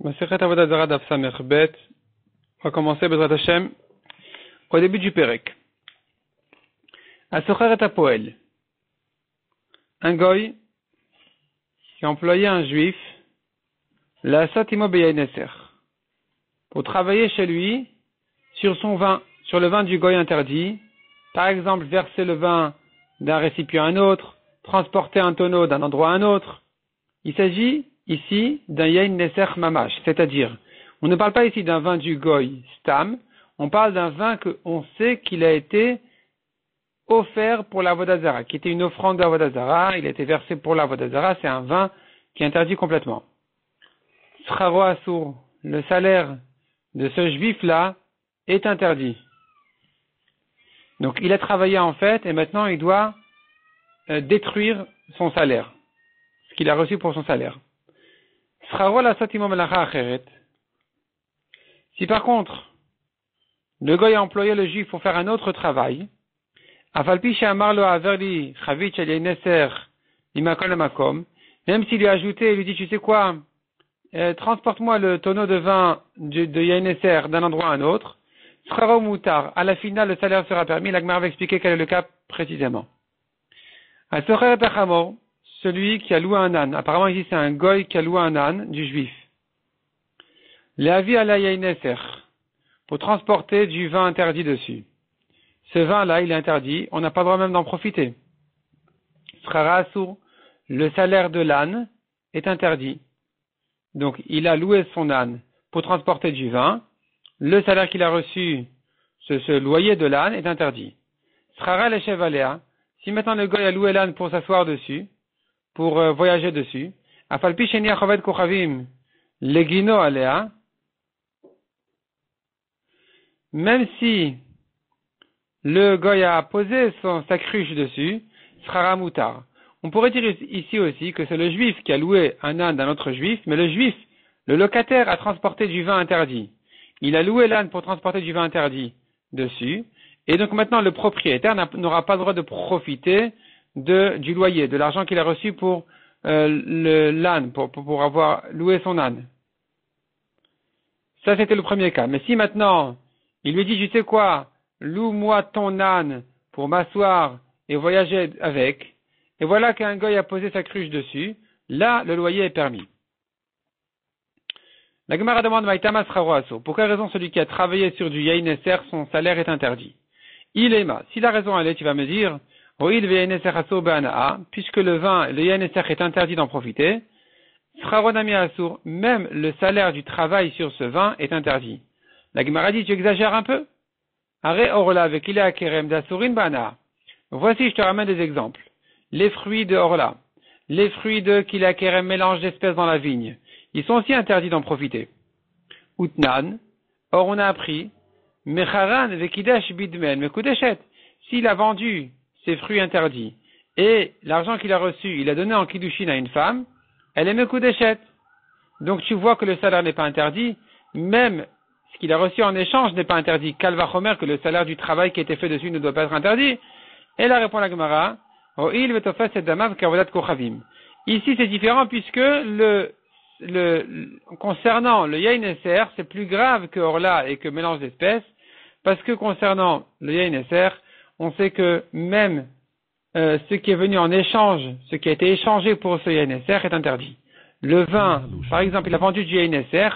Masechet Avodat Zarah Daf Samech Bet. On va commencer Bezrat Hashem au début du Pérec. Asocher et Apoel. Un goy qui a employé un juif, la Sotimo Beyaneser, pour travailler chez lui sur son vin, sur le vin du goy interdit. Par exemple, verser le vin d'un récipient à un autre, transporter un tonneau d'un endroit à un autre. Il s'agit ici d'un Yain Neser Mamash, c'est-à-dire, on ne parle pas ici d'un vin du goy Stam, on parle d'un vin qu'on sait qu'il a été offert pour l'Avodat Zarah, qui était une offrande d'Avodat Zarah, il a été versé pour l'Avodat Zarah, c'est un vin qui est interdit complètement. Sraro Asur, le salaire de ce juif-là est interdit. Donc il a travaillé en fait, et maintenant il doit détruire son salaire, ce qu'il a reçu pour son salaire. Si par contre, le goy a employé le juif pour faire un autre travail, même s'il lui a ajouté, il lui dit, tu sais quoi, transporte-moi le tonneau de vin de Yaneser d'un endroit à un autre, à la finale, le salaire sera permis. La Gemara va expliquer quel est le cas précisément. Celui qui a loué un âne. Apparemment ici c'est un goy qui a loué un âne du juif. L'avis à la Yaneser, pour transporter du vin interdit dessus. Ce vin-là, il est interdit, on n'a pas le droit même d'en profiter. Le salaire de l'âne est interdit. Donc, il a loué son âne pour transporter du vin. Le salaire qu'il a reçu, ce loyer de l'âne, est interdit. Si maintenant le goy a loué l'âne pour s'asseoir dessus, pour voyager dessus, même si le goy a posé sa cruche dessus, sera moutar. On pourrait dire ici aussi que c'est le juif qui a loué un âne d'un autre juif, mais le juif, le locataire, a transporté du vin interdit. Il a loué l'âne pour transporter du vin interdit dessus, et donc maintenant le propriétaire n'aura pas le droit de profiter du loyer, de l'argent qu'il a reçu pour l'âne, pour avoir loué son âne. Ça c'était le premier cas. Mais si maintenant il lui dit, tu sais quoi, loue-moi ton âne pour m'asseoir et voyager avec, et voilà qu'un goy a posé sa cruche dessus, là, le loyer est permis. La Gemara demande, pour quelle raison celui qui a travaillé sur du Yaïneser, son salaire est interdit? Il est ma. Si la raison elle est, tu vas me dire, puisque le vin, le Yaïneser est interdit d'en profiter, même le salaire du travail sur ce vin est interdit. La Gemara dit, tu exagères un peu? Voici, je te ramène des exemples. Les fruits de Orla, les fruits de Kila Kerem, mélange d'espèces dans la vigne, ils sont aussi interdits d'en profiter. Utnan, or on a appris, Mecharan vekidesh bidmen mekudeshet, s'il a vendu ses fruits interdits et l'argent qu'il a reçu, il a donné en kiddushin à une femme, elle est mekudeshet. Donc tu vois que le salaire n'est pas interdit, même ce qu'il a reçu en échange n'est pas interdit. Kalvachomer, que le salaire du travail qui a été fait dessus ne doit pas être interdit. Et là répond la Gemara, ici c'est différent puisque concernant le Yaïneser, c'est plus grave que Orla et que mélange d'espèces, parce que concernant le Yaïneser, on sait que même ce qui est venu en échange, ce qui a été échangé pour ce Yaïneser est interdit. Le vin, par exemple, il a vendu du Yaïneser,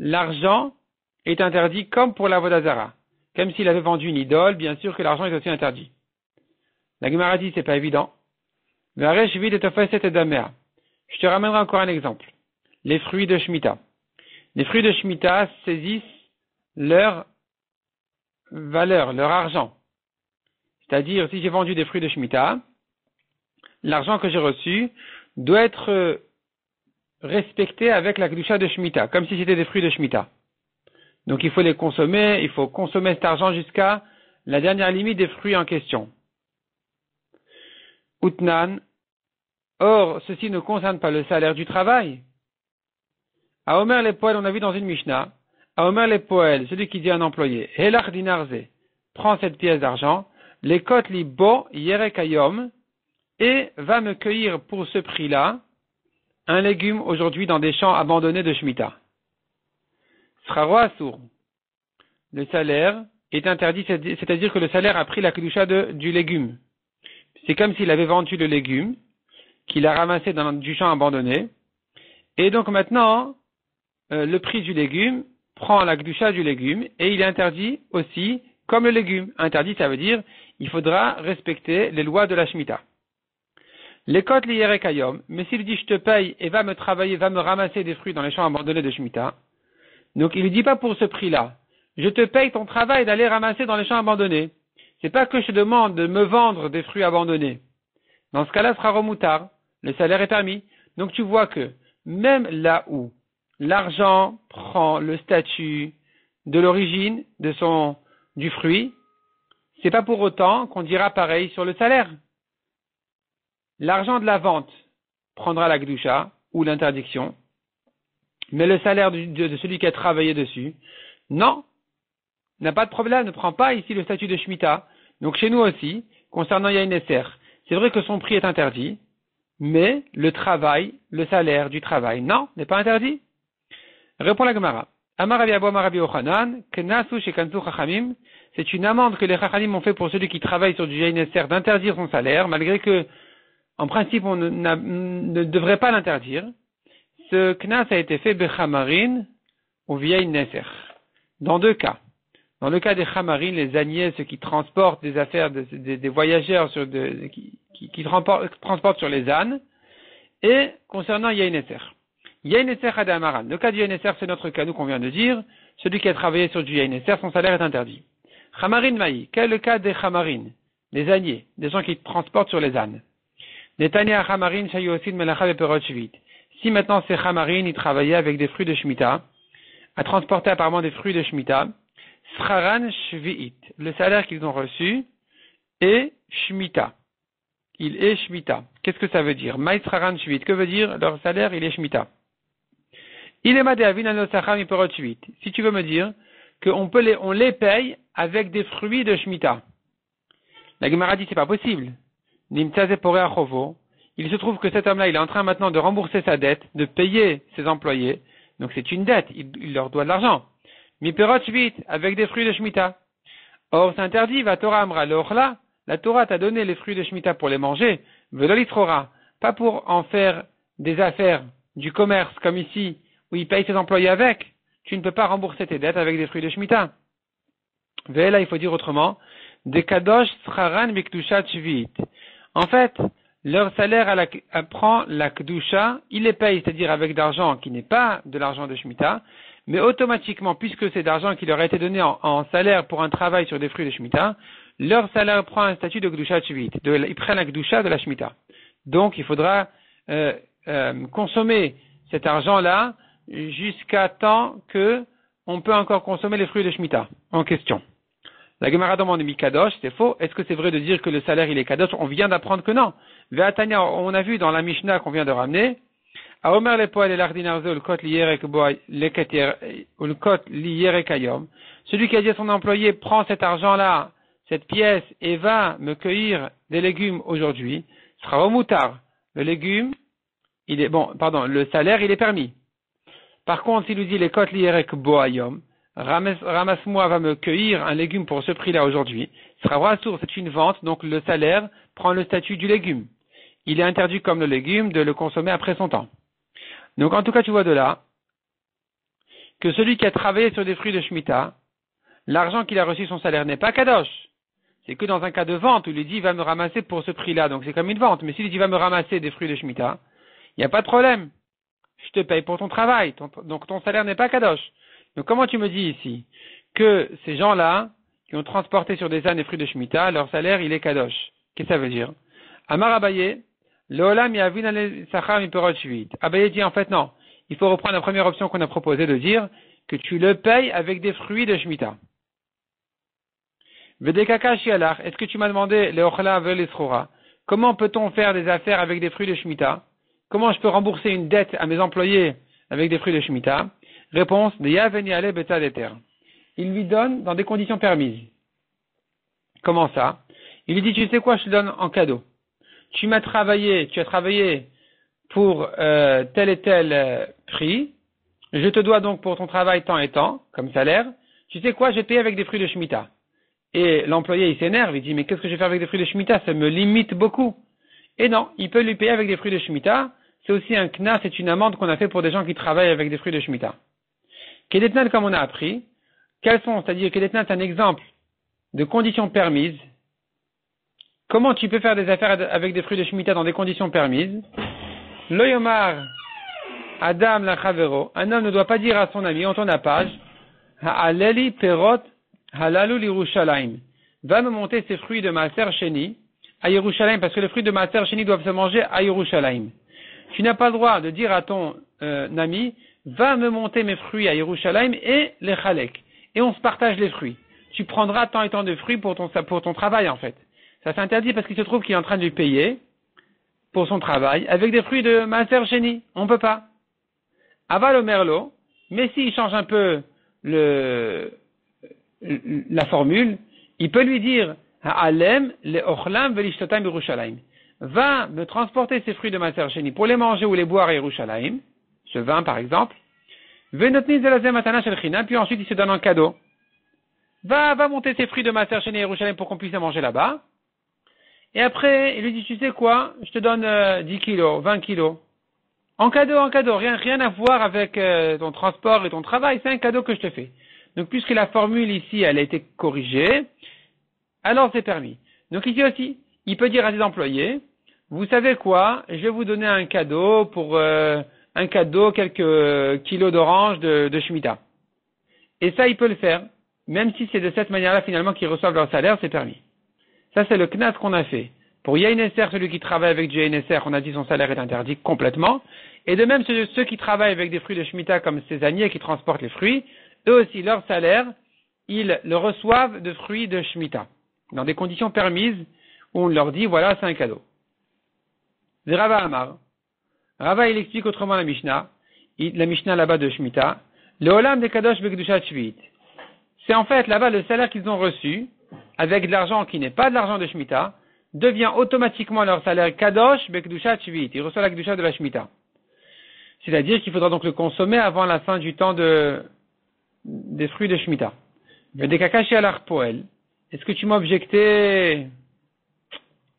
l'argent est interdit comme pour l'Avodat Zarah. Comme s'il avait vendu une idole, bien sûr que l'argent est aussi interdit. La Gemara dit, c'est pas évident. Je te ramènerai encore un exemple. Les fruits de Shemitah. Les fruits de Shemitah saisissent leur valeur, leur argent. C'est-à-dire, si j'ai vendu des fruits de Shemitah, l'argent que j'ai reçu doit être respecté avec la Kedusha de Shemitah, comme si c'était des fruits de Shemitah. Donc il faut les consommer, il faut consommer cet argent jusqu'à la dernière limite des fruits en question. Utnan, or ceci ne concerne pas le salaire du travail. À Omer les Poel, on a vu dans une Mishnah, à Omer les Poel, celui qui dit à un employé, Helach dinarze, prends cette pièce d'argent, les kot li bo yerekayom, et va me cueillir pour ce prix-là un légume aujourd'hui dans des champs abandonnés de Shemitah. Sraro assour. Le salaire est interdit, c'est-à-dire que le salaire a pris la kedusha du légume. C'est comme s'il avait vendu le légume, qu'il a ramassé du champ abandonné, et donc maintenant, le prix du légume prend la kedusha du légume, et il est interdit aussi comme le légume. Interdit, ça veut dire, il faudra respecter les lois de la Shemitah. L'écoute l'iyerek hayom, mais s'il dit je te paye et va me travailler, va me ramasser des fruits dans les champs abandonnés de Shemitah, donc il ne dit pas pour ce prix-là, je te paye ton travail d'aller ramasser dans les champs abandonnés. C'est pas que je te demande de me vendre des fruits abandonnés. Dans ce cas-là, ce sera remoutard, le salaire est permis. Donc tu vois que même là où l'argent prend le statut de l'origine du fruit, c'est pas pour autant qu'on dira pareil sur le salaire. L'argent de la vente prendra la gdusha ou l'interdiction, mais le salaire de celui qui a travaillé dessus, non, n'a pas de problème, ne prend pas ici le statut de Shemitah. Donc chez nous aussi, concernant Yain Esser, c'est vrai que son prix est interdit, mais le travail, le salaire du travail, non, n'est pas interdit. Répond la Gemara. Amar Rabi Abou Amar Rabi Yochanan, Kenasu Shekansu Chachamim, c'est une amende que les Chachamim ont fait pour celui qui travaille sur du Yain Esser d'interdire son salaire, malgré que, en principe, on ne devrait pas l'interdire. Ce Knas a été fait Bechamarin ou Yain Esser. Dans deux cas. Dans le cas des Chamarin, les âniers, ceux qui transportent des affaires, des voyageurs qui transportent sur les ânes, et concernant Yain Esser. Yain Esser Hadamaran. Le cas du Yain Esser, c'est notre cas, nous qu'on vient de dire. Celui qui a travaillé sur du Yain Esser, son salaire est interdit. Chamarin Maï. Quel est le cas des Chamarin? Les âniers, des gens qui transportent sur les ânes. Netanya Chamarin Shayosin Melacha Beperot Shvit. Si maintenant ces Chamarin, ils travaillaient avec des fruits de Shemitah, à transporter apparemment des fruits de Shemitah, Sraran Shvi'it, le salaire qu'ils ont reçu est Shemitah. Il est Shemitah. Qu'est-ce que ça veut dire? Maï Sraran Shvi'it. Que veut dire leur salaire? Il est Shemitah. Il est Madéavin Anosacham Iperot Shvi'it. Si tu veux me dire qu'on on les paye avec des fruits de Shemitah. La Gemara dit c'est pas possible. Nimtzaze Poré Achovo. Il se trouve que cet homme-là, il est en train maintenant de rembourser sa dette, de payer ses employés. Donc c'est une dette. Il leur doit de l'argent. Miperot Shvit, avec des fruits de Shemitah. Or, c'est interdit, va Torah Amra Leochla. La Torah t'a donné les fruits de Shemitah pour les manger. Velolitrora. Pas pour en faire des affaires, du commerce, comme ici, où il paye ses employés avec. Tu ne peux pas rembourser tes dettes avec des fruits de Shemitah. Vela, il faut dire autrement. Des kadosh sraran mikdushat shvit. En fait, leur salaire prend la kedusha, il les paye, c'est-à-dire avec d'argent qui n'est pas de l'argent de Shemitah, mais automatiquement, puisque c'est d'argent qui leur a été donné en salaire pour un travail sur des fruits de Shemitah, leur salaire prend un statut de Kedusha Shvit. Ils prennent la Kedusha de la Shemitah. Donc, il faudra consommer cet argent-là jusqu'à temps que on peut encore consommer les fruits de Shemitah en question. La Gemara demande Mikadosh, c'est faux. Est-ce que c'est vrai de dire que le salaire il est Kadosh? On vient d'apprendre que non. Ve'atania, on a vu dans la Mishnah qu'on vient de ramener, à Omer le poel et l'ardinarze ou le kot liyerek ayom. Celui qui a dit à son employé, prends cet argent-là, cette pièce, et va me cueillir des légumes aujourd'hui, sera au moutard. Le légume, le salaire, il est permis. Par contre, s'il nous dit les kot liyerek boayom, ramasse-moi, va me cueillir un légume pour ce prix-là aujourd'hui, sera rasour, c'est une vente, donc le salaire prend le statut du légume. Il est interdit comme le légume de le consommer après son temps. Donc en tout cas, tu vois de là que celui qui a travaillé sur des fruits de Shemitah, l'argent qu'il a reçu son salaire n'est pas kadosh. C'est que dans un cas de vente où il dit va me ramasser pour ce prix-là, donc c'est comme une vente. Mais s'il dit va me ramasser des fruits de Shemitah, il n'y a pas de problème. Je te paye pour ton travail, donc ton salaire n'est pas kadosh. Donc comment tu me dis ici que ces gens-là qui ont transporté sur des ânes des fruits de Shemitah, leur salaire il est kadosh? Qu'est-ce que ça veut dire? Amar Abaye, Leolam yavin ale sachar miperot shvit. Abaye dit en fait non. Il faut reprendre la première option qu'on a proposée de dire que tu le payes avec des fruits de Shemitah. Vedekaka shialach, est-ce que tu m'as demandé leochla velesrora? Comment peut-on faire des affaires avec des fruits de Shemitah? Comment je peux rembourser une dette à mes employés avec des fruits de Shemitah? Réponse de yaveni ale beta deter. Il lui donne dans des conditions permises. Comment ça? Il lui dit tu sais quoi, je te donne en cadeau. Tu as travaillé pour tel et tel prix, je te dois donc pour ton travail tant et tant, comme salaire, tu sais quoi, je vais te payer avec des fruits de Shemitah. Et l'employé, il s'énerve, il dit, mais qu'est-ce que je vais faire avec des fruits de Shemitah? Ça me limite beaucoup. Et non, il peut lui payer avec des fruits de Shemitah. C'est aussi un knas, c'est une amende qu'on a fait pour des gens qui travaillent avec des fruits de Shemitah. Kedetnan, comme on a appris, quels sont, c'est-à-dire Kedetnan, c'est un exemple de conditions permises. Comment tu peux faire des affaires avec des fruits de Shemitah dans des conditions permises? Lo yomar Adam la chavero, un homme ne doit pas dire à son ami, on tourne la page, ha'aleli perot halalu l'Yerushalayim. Va me monter ces fruits de Maaser Sheni à Yerushalayim, parce que les fruits de Maaser Sheni doivent se manger à Yerushalayim. Tu n'as pas le droit de dire à ton ami, va me monter mes fruits à Yerushalayim et les chalek. Et on se partage les fruits. Tu prendras tant et tant de fruits pour ton travail, en fait. Ça s'interdit parce qu'il se trouve qu'il est en train de lui payer pour son travail avec des fruits de Maaser Sheni. On peut pas. Aval au merlot, mais s'il change un peu la formule, il peut lui dire Ha'alem le ochlam velishtotam Yerushalayim. Va me transporter ces fruits de Maaser Sheni pour les manger ou les boire à Yerushalayim, ce vin par exemple. Venotni zelazem matana shel chinam, puis ensuite il se donne en cadeau. Va monter ces fruits de Maaser Sheni à Yerushalayim pour qu'on puisse les manger là-bas. Et après, il lui dit, tu sais quoi, je te donne 10 kilos, 20 kilos. En cadeau, rien à voir avec ton transport et ton travail, c'est un cadeau que je te fais. Donc puisque la formule ici, elle a été corrigée, alors c'est permis. Donc ici aussi, il peut dire à ses employés, vous savez quoi, je vais vous donner un cadeau quelques kilos d'oranges de Shemitah. Et ça, il peut le faire, même si c'est de cette manière-là finalement qu'ils reçoivent leur salaire, c'est permis. Ça, c'est le knas qu'on a fait. Pour Yaineser, celui qui travaille avec du Yaineser, on a dit son salaire est interdit complètement. Et de même, ceux qui travaillent avec des fruits de Shemitah comme ces âniers qui transportent les fruits, eux aussi, leur salaire, ils le reçoivent de fruits de Shemitah. Dans des conditions permises, où on leur dit, voilà, c'est un cadeau. Rava Amar. Rava, il explique autrement la Mishnah là-bas de Shemitah. Le Olam de Kadosh Bekdushat Shvi'it. C'est en fait là-bas le salaire qu'ils ont reçu, avec de l'argent qui n'est pas de l'argent de Shemitah, devient automatiquement leur salaire Kadosh Bekdushat Shvi'it. Ils reçoivent la Kedusha de la Shemitah. C'est-à-dire qu'il faudra donc le consommer avant la fin du temps des fruits de Shemitah. Vedekakashi alar poel. Est-ce que tu m'as objecté?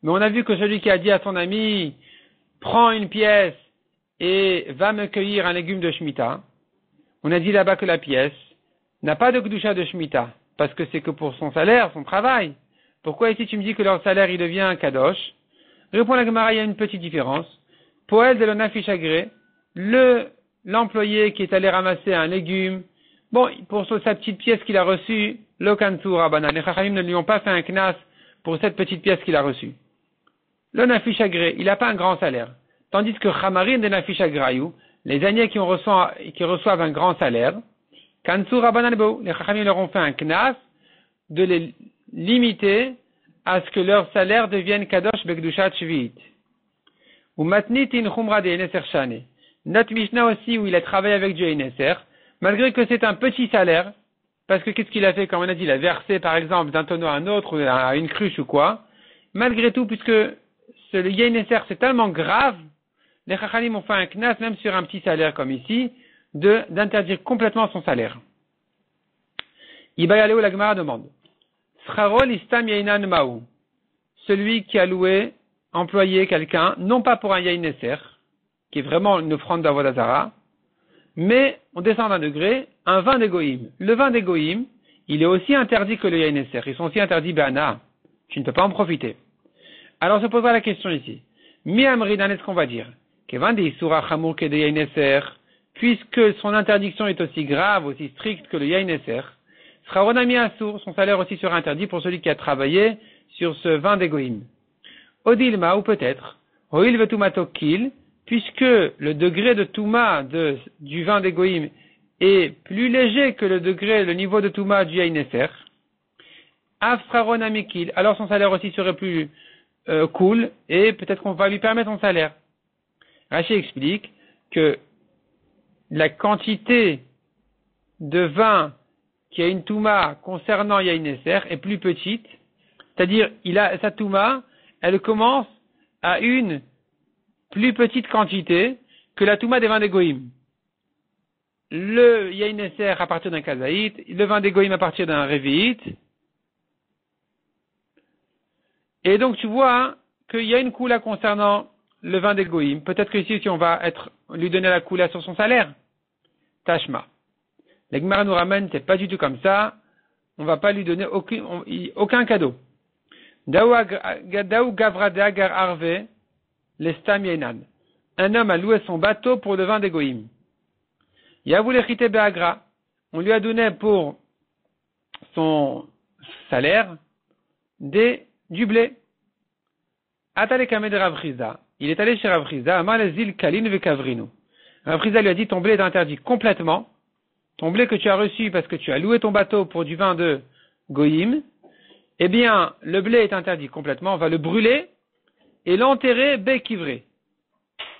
Mais on a vu que celui qui a dit à son ami, prends une pièce et va me cueillir un légume de Shemitah. On a dit là-bas que la pièce n'a pas de Kedusha de Shemitah, parce que c'est que pour son salaire, son travail. Pourquoi ici tu me dis que leur salaire il devient un kadosh? Répond la Gemara, il y a une petite différence. Poel de l'onafish agré, l'employé qui est allé ramasser un légume, bon, pour sa petite pièce qu'il a reçue, l'okantur rabbanan, les chachamim ne lui ont pas fait un knas pour cette petite pièce qu'il a reçue. L'onafish agré, il n'a pas un grand salaire. Tandis que chamarin de nafish agrayou, les âniers qui reçoivent un grand salaire, kantur rabbanan bo, les chachamim leur ont fait un knas de les limiter à ce que leur salaire devienne kadosh bekdushat shvi'it. Ou matnit in chumra de eneser shane. Notre Mishnah aussi, où il a travaillé avec du eneser, malgré que c'est un petit salaire, parce que qu'est-ce qu'il a fait, comme on a dit, il a versé par exemple d'un tonneau à un autre, ou à une cruche ou quoi, malgré tout, puisque le eneser c'est tellement grave, les chachamim ont fait un knas, même sur un petit salaire comme ici, d'interdire complètement son salaire. Ibayaleo la Gemara demande. Srarol istam yainan maou. Celui qui a employé quelqu'un, non pas pour un yaineser, qui est vraiment une offrande d'Avodazara, mais on descend d'un degré, un vin d'égoïm. Le vin d'égoïm, il est aussi interdit que le yaineser. Ils sont aussi interdits bana. Tu ne peux pas en profiter. Alors se posera la question ici. Mi amridan, est-ce qu'on va dire? Kevan de isura chamur ke de yaineser, puisque son interdiction est aussi grave, aussi stricte que le yaineser, sera renami assour, son salaire aussi sera interdit pour celui qui a travaillé sur ce vin d'égoïm. Odilma, ou peut-être, Oil vetumatokil, puisque le degré de Touma du vin d'égoïm est plus léger que le niveau de Touma du Yaineser, Afstraronamikil, alors son salaire aussi serait plus cool, et peut-être qu'on va lui permettre son salaire. Rachi explique que la quantité de vin qui a une Touma concernant Yaineser est plus petite, c'est-à-dire sa Touma, elle commence à une plus petite quantité que la Touma des vins d'égoïm. le yain Neser à partir d'un kazaït, le vin des goïm à partir d'un révi'it. Et donc tu vois qu'il y a une coula concernant le vin des goïm. Peut-être que ici, si on va lui donner la coula sur son salaire, tashma. La Gemara nous ramène, c'est pas du tout comme ça. On va pas lui donner aucun cadeau. Daou gavra de agar arve, l'estam yainan. Un homme a loué son bateau pour le vin des goïm. Yavou lechite beagra. On lui a donné pour son salaire du blé. Atale kamed Rav Chiza. Il est allé chez Rav Chiza. Amar lezil kalin vekavrinu. Rav Chiza lui a dit, ton blé est interdit complètement. Ton blé que tu as reçu parce que tu as loué ton bateau pour du vin de goïm, eh bien, le blé est interdit complètement. On va le brûler et l'enterrer bekivré,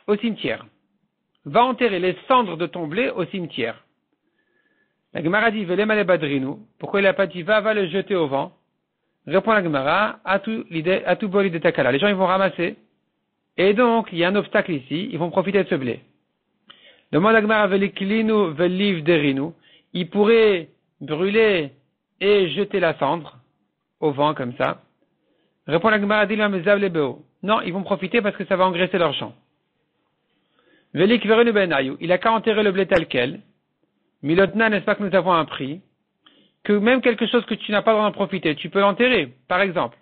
au cimetière. Va enterrer les cendres de ton blé au cimetière. La Gemara dit, velemale badrinu. Pourquoi il n'a pas dit, va le jeter au vent? Répond la Gemara, à tout boli de takala. Les gens, ils vont ramasser. Et donc, il y a un obstacle ici. Ils vont profiter de ce blé. Demande la Gemara, veliklinu veliv derinu. Il pourrait brûler et jeter la cendre au vent, comme ça. Répond la Gemara, dit mezav lebeo. Non, ils vont profiter parce que ça va engraisser leur champ. Velik verenu benayu. Il a qu'à enterrer le blé tel quel. Milotna, n'est-ce pas que nous avons un prix? Que même quelque chose que tu n'as pas le droit d'en profiter, tu peux l'enterrer. Par exemple,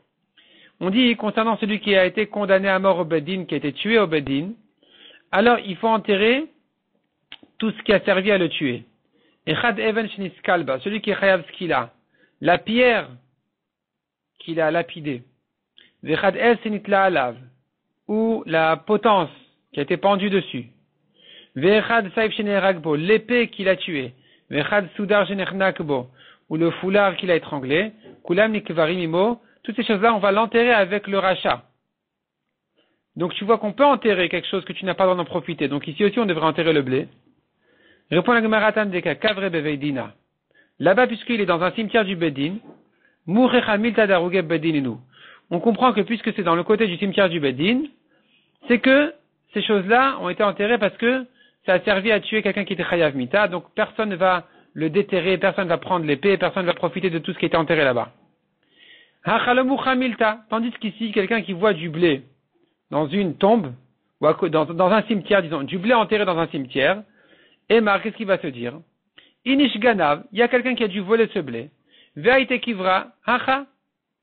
on dit concernant celui qui a été condamné à mort au Bedin, qui a été tué au Bedin, alors il faut enterrer tout ce qui a servi à le tuer. Echad even shniskalba, celui qui est chayav skila, la pierre qu'il a lapidée. Vechad el senitla alav, ou la potence qui a été pendue dessus. Vechad saif sheneragbo, l'épée qu'il a tuée. Vechad soudar shenerknakbo, ou le foulard qu'il a étranglé, kulam nikvarimimo, toutes ces choses-là, on va l'enterrer avec le rachat. Donc tu vois qu'on peut enterrer quelque chose que tu n'as pas le droit d'en profiter. Donc ici aussi, on devrait enterrer le blé. Répond la Gemara Tandeka, kavre beveidina. Là-bas, puisqu'il est dans un cimetière du Bedin, mourecha milta daruge bedininu. On comprend que puisque c'est dans le côté du cimetière du Bedin, c'est que ces choses-là ont été enterrées parce que ça a servi à tuer quelqu'un qui était chayav mita, donc personne ne va le déterrer, personne ne va prendre l'épée, personne ne va profiter de tout ce qui était enterré là-bas. Tandis qu'ici, quelqu'un qui voit du blé dans une tombe, ou dans un cimetière, disons, du blé enterré dans un cimetière, et qu'est-ce qu'il va se dire? Inish ganav, il y a quelqu'un qui a dû voler ce blé. Ve'aite kivra, hacha,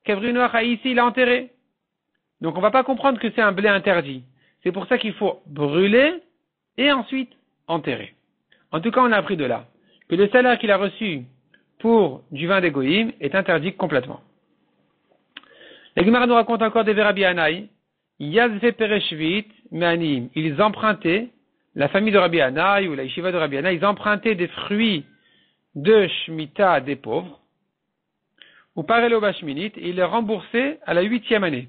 kevrinu hacha, ici il a enterré. Donc on ne va pas comprendre que c'est un blé interdit. C'est pour ça qu'il faut brûler et ensuite enterrer. En tout cas, on a appris de là que le salaire qu'il a reçu pour du vin d'égoïm est interdit complètement. La Gemara nous raconte encore des Rabbi Anaï. Yazve pereshvit me'anim. Ils empruntaient, la famille de Rabbi Anaï ou la yeshiva de Rabbi Anaï, ils empruntaient des fruits de Shemitah des pauvres, ou parelo bashminit, et ils les remboursaient à la 8e année.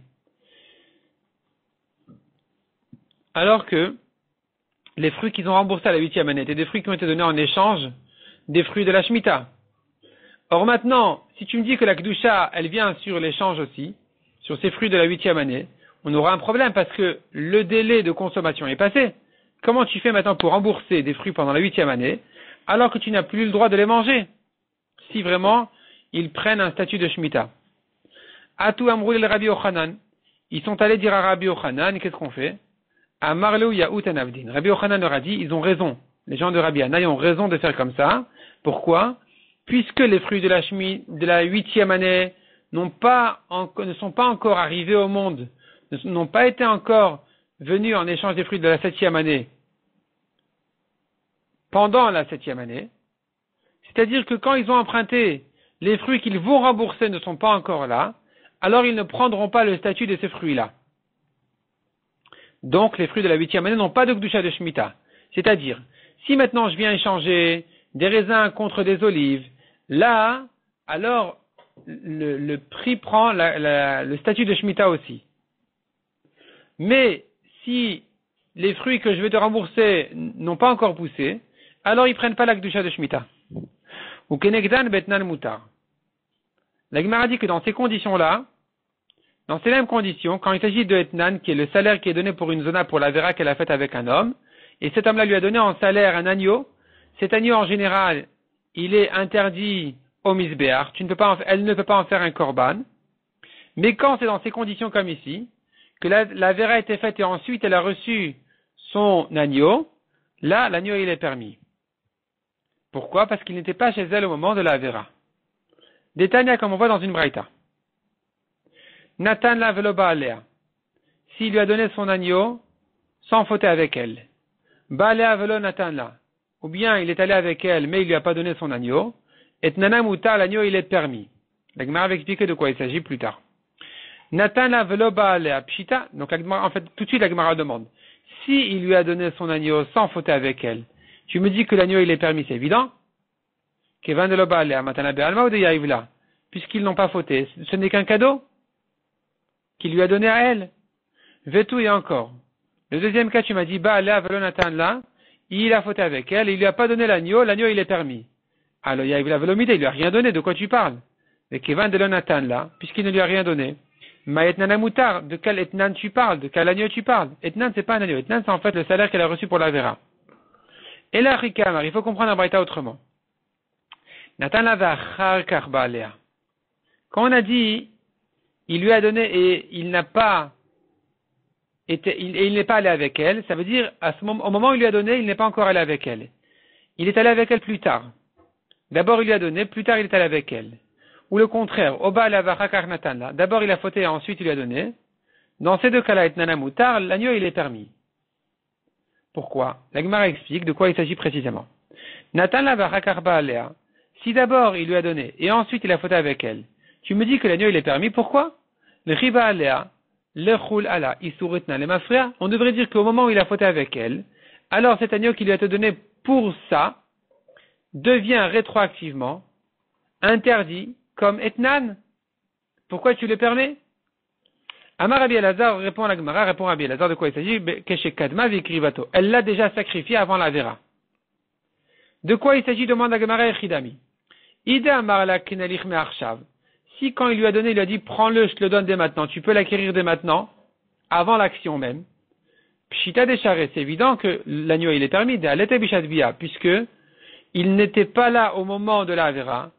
Alors que les fruits qu'ils ont remboursés à la 8e année étaient des fruits qui ont été donnés en échange des fruits de la Shemitah. Or maintenant, si tu me dis que la Kedusha, elle vient sur l'échange aussi, sur ces fruits de la 8e année, on aura un problème parce que le délai de consommation est passé. Comment tu fais maintenant pour rembourser des fruits pendant la 8e année, alors que tu n'as plus le droit de les manger? Si vraiment, ils prennent un statut de Shemitah. Atu amrou el Rabbi Yochanan. Ils sont allés dire à Rabbi Yochanan, qu'est-ce qu'on fait? Amarleu yaout anavdin. Rabbi Yochanan leur a dit, ils ont raison. Les gens de Rabbi Anaï ont raison de faire comme ça. Pourquoi? Puisque les fruits de la 8e année ne sont pas encore arrivés au monde, n'ont pas été encore venus en échange des fruits de la 7e année, pendant la 7e année. C'est-à-dire que quand ils ont emprunté, les fruits qu'ils vont rembourser ne sont pas encore là, alors ils ne prendront pas le statut de ces fruits-là. Donc les fruits de la 8e année n'ont pas de Kedusha de Shemitah. C'est-à-dire, si maintenant je viens échanger des raisins contre des olives, là, alors le prix prend le statut de Shemitah aussi. Mais si les fruits que je vais te rembourser n'ont pas encore poussé, alors ils ne prennent pas la Kedusha de Shemitah. Ou Kenegdan Betnan Mutar. La Gemara dit que dans ces conditions-là, dans ces mêmes conditions, quand il s'agit de Etnan, qui est le salaire qui est donné pour une zona pour la vera qu'elle a faite avec un homme, et cet homme-là lui a donné en salaire un agneau, cet agneau en général, il est interdit au misbéar, elle ne peut pas en faire un korban, mais quand c'est dans ces conditions comme ici, que la vera a été faite et ensuite elle a reçu son agneau, là, l'agneau il est permis. Pourquoi? Parce qu'il n'était pas chez elle au moment de la vera. Détania, comme on voit dans une braïta. Nathan la veloba alea. S'il lui a donné son agneau, sans fauter avec elle. Baalea velo Nathan la. Ou bien il est allé avec elle, mais il lui a pas donné son agneau. Et nana muta, l'agneau il est permis. La Gemara va expliquer de quoi il s'agit plus tard. Nathan la veloba alea pshita. Donc en fait, tout de suite la Gemara demande. Si il lui a donné son agneau sans fauter avec elle, tu me dis que l'agneau il est permis, c'est évident? Kevan de loba alea matana be'alma ou de yaivla. Puisqu'ils n'ont pas fauté, ce n'est qu'un cadeau qu'il lui a donné à elle. Vetou et encore. Le deuxième cas, tu m'as dit, alea velo Nathan la, il a fauté avec elle, et il lui a pas donné l'agneau il est permis. Alors yaivla velomide, il lui a rien donné, de quoi tu parles? Mais Kevan de Nathan la, puisqu'il ne lui a rien donné. Ma etnana moutar, de quel etnan tu parles? De quel agneau tu parles? Etnan, c'est pas un agneau. Etnan, c'est en fait le salaire qu'elle a reçu pour la vera. Et là, Rikamar, il faut comprendre la braïta autrement. Nathan la va charkar baalea. Quand on a dit, il lui a donné et il n'a pas été, il n'est pas allé avec elle, ça veut dire, au moment où il lui a donné, il n'est pas encore allé avec elle. Il est allé avec elle plus tard. D'abord, il lui a donné, plus tard, il est allé avec elle. Ou le contraire, Oba la vachakar Nathan. D'abord il a fauté et ensuite il lui a donné. Dans ces deux cas-là, et Nana Moutar, l'agneau il est permis. Pourquoi? La Gemara explique de quoi il s'agit précisément. Nathan la vachakar baalea. Si d'abord il lui a donné et ensuite il a fauté avec elle, tu me dis que l'agneau il est permis, pourquoi? Le riba alea, le chul ala, isuritna le mafria. On devrait dire qu'au moment où il a fauté avec elle, alors cet agneau qui lui a été donné pour ça devient rétroactivement interdit comme etnan. Pourquoi tu le permets? Amar Rabbi Elazar répond à la Gemara, répond Rabbi Elazar de quoi il s'agit? Keshe kadma vikrivato. Elle l'a déjà sacrifié avant la vera. De quoi il s'agit? Demande la Gemara Echidami. Ida amar la kenalich me'arshav. Si quand il lui a donné, il lui a dit prends-le, je te le donne dès maintenant, tu peux l'acquérir dès maintenant, avant l'action même. Pshita décharé, c'est évident que l'agneau il est permis, d'alete bishat bia, puisque il n'était pas là au moment de la vera.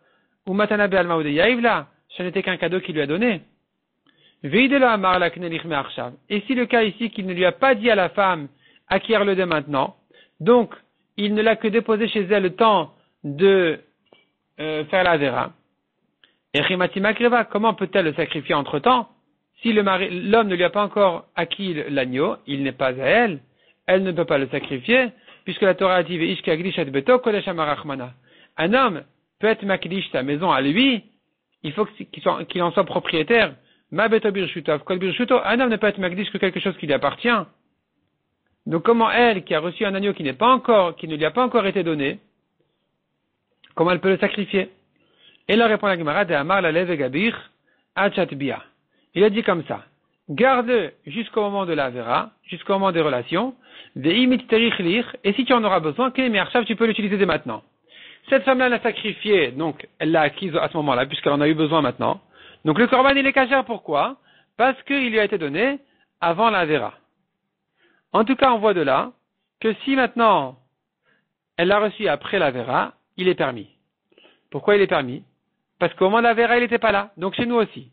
Ou matana be'alma ou de yaivla, ce n'était qu'un cadeau qu'il lui a donné. Et si le cas ici qu'il ne lui a pas dit à la femme, acquiert-le dès maintenant, donc il ne l'a que déposé chez elle le temps de faire la vera. Et Rimatima Kreva, comment peut-elle le sacrifier entre temps? Si l'homme ne lui a pas encore acquis l'agneau, il n'est pas à elle, elle ne peut pas le sacrifier, puisque la Torah a dit un homme peut être makdish sa maison à lui, il faut qu'il en soit propriétaire. Un homme ne peut être makdish que quelque chose qui lui appartient. Donc comment elle, qui a reçu un agneau qui ne lui a pas encore été donné, comment elle peut le sacrifier? Et là répond la Gemara de Amar la leve gabir achat bia. Il a dit comme ça, garde jusqu'au moment de la vera, jusqu'au moment des relations, et si tu en auras besoin, tu peux l'utiliser dès maintenant. Cette femme-là l'a sacrifiée, donc elle l'a acquise à ce moment-là, puisqu'elle en a eu besoin maintenant. Donc le korban il est kasher, pourquoi? Parce qu'il lui a été donné avant la vera. En tout cas, on voit de là que si maintenant elle l'a reçu après la vera, il est permis. Pourquoi il est permis? Parce qu'au moment de la vera, il n'était pas là, donc chez nous aussi.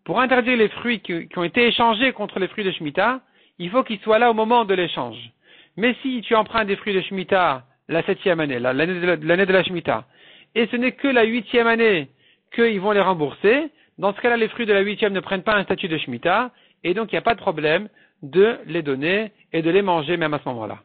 Pour interdire les fruits qui ont été échangés contre les fruits de Shemitah, il faut qu'ils soient là au moment de l'échange. Mais si tu empruntes des fruits de Shemitah la 7e année, l'année de la Shemitah, et ce n'est que la 8e année qu'ils vont les rembourser, dans ce cas-là, les fruits de la 8e ne prennent pas un statut de Shemitah, et donc il n'y a pas de problème de les donner et de les manger même à ce moment-là.